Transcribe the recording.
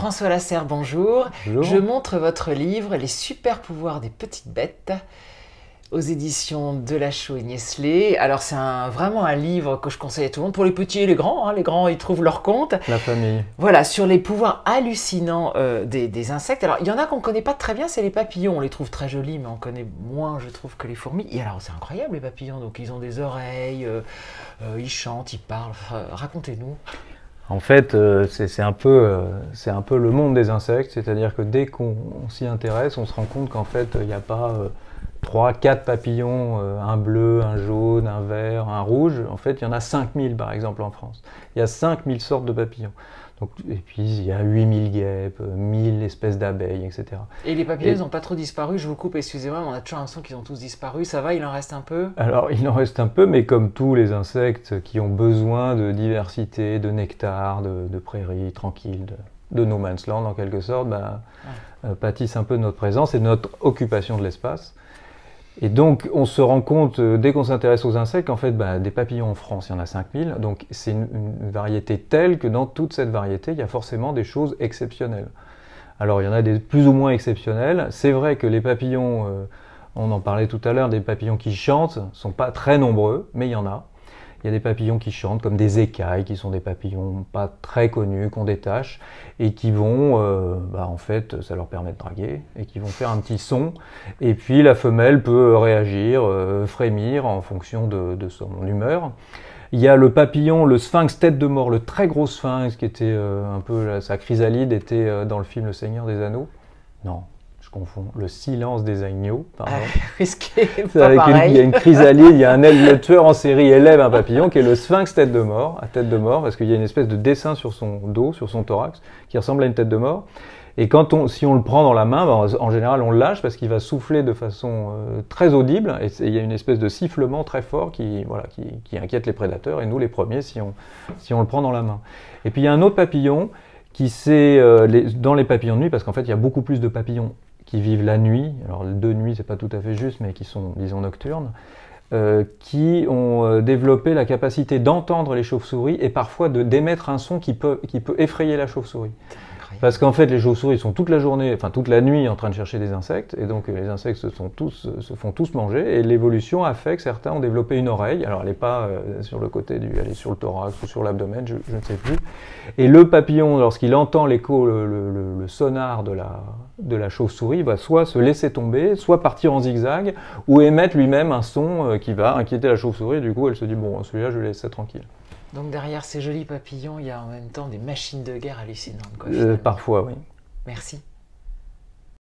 François Lasserre, bonjour. Bonjour. Je montre votre livre « Les super pouvoirs des petites bêtes » aux éditions Delachaux et Niestlé. Alors c'est vraiment un livre que je conseille à tout le monde, pour les petits et les grands. Les grands, ils trouvent leur compte. La famille. Voilà, sur les pouvoirs hallucinants des insectes. Alors il y en a qu'on ne connaît pas très bien, c'est les papillons. On les trouve très jolis, mais on connaît moins, je trouve, que les fourmis. Et alors c'est incroyable les papillons, donc ils ont des oreilles, ils chantent, ils parlent. Racontez-nous. En fait, c'est un peu le monde des insectes, c'est-à-dire que dès qu'on s'y intéresse, on se rend compte qu'en fait, il n'y a pas 3, 4 papillons, un bleu, un jaune, un vert, un rouge. En fait, il y en a 5000 par exemple en France. Il y a 5000 sortes de papillons. Donc, et puis, il y a 8000 guêpes, 1000 espèces d'abeilles, etc. Et les papillons, ils n'ont pas trop disparu, je vous coupe, excusez-moi, mais on a toujours l'impression qu'ils ont tous disparu. Ça va, il en reste un peu? Alors, il en reste un peu, mais comme tous les insectes qui ont besoin de diversité, de nectar, de prairies tranquilles, de no man's land en quelque sorte, pâtissent un peu de notre présence et de notre occupation de l'espace. Et donc, on se rend compte, dès qu'on s'intéresse aux insectes, qu'en fait, des papillons en France, il y en a 5000. Donc, c'est une variété telle que dans toute cette variété, il y a forcément des choses exceptionnelles. Alors, il y en a des plus ou moins exceptionnelles. C'est vrai que les papillons, on en parlait tout à l'heure, des papillons qui chantent, ne sont pas très nombreux, mais il y en a. Il y a des papillons qui chantent, comme des écailles, qui sont des papillons pas très connus, qu'on détache, et qui vont, en fait, ça leur permet de draguer, et qui vont faire un petit son, et puis la femelle peut réagir, frémir en fonction de son humeur. Il y a le papillon, le sphinx tête de mort, le très gros sphinx, qui était un peu, sa chrysalide était dans le film Le Seigneur des Anneaux. Non. Je confonds, le silence des agneaux, pardon. Risqué, pas pareil. Il y a une chrysalide, il y a le tueur en série élève un papillon qui est le sphinx tête de mort, à tête de mort, parce qu'il y a une espèce de dessin sur son dos, sur son thorax, qui ressemble à une tête de mort. Et si on le prend dans la main, en général on le lâche parce qu'il va souffler de façon très audible, et il y a une espèce de sifflement très fort qui inquiète les prédateurs, et nous les premiers si on le prend dans la main. Et puis il y a un autre papillon qui dans les papillons de nuit, parce qu'en fait il y a beaucoup plus de papillons qui vivent la nuit, alors de nuit c'est pas tout à fait juste, mais qui sont, disons, nocturnes, qui ont développé la capacité d'entendre les chauves-souris et parfois d'émettre un son qui peut effrayer la chauve-souris. Parce qu'en fait, les chauves-souris sont toute la journée, enfin toute la nuit en train de chercher des insectes, et donc les insectes se font tous manger, et l'évolution a fait que certains ont développé une oreille, alors elle n'est pas sur le côté elle est sur le thorax ou sur l'abdomen, je ne sais plus. Et le papillon, lorsqu'il entend l'écho, le sonar de la chauve-souris, va soit se laisser tomber, soit partir en zigzag, ou émettre lui-même un son qui va inquiéter la chauve-souris, et du coup elle se dit, bon, celui-là je vais laisser tranquille. Donc derrière ces jolis papillons, il y a en même temps des machines de guerre hallucinantes, quoi, parfois, oui. Merci.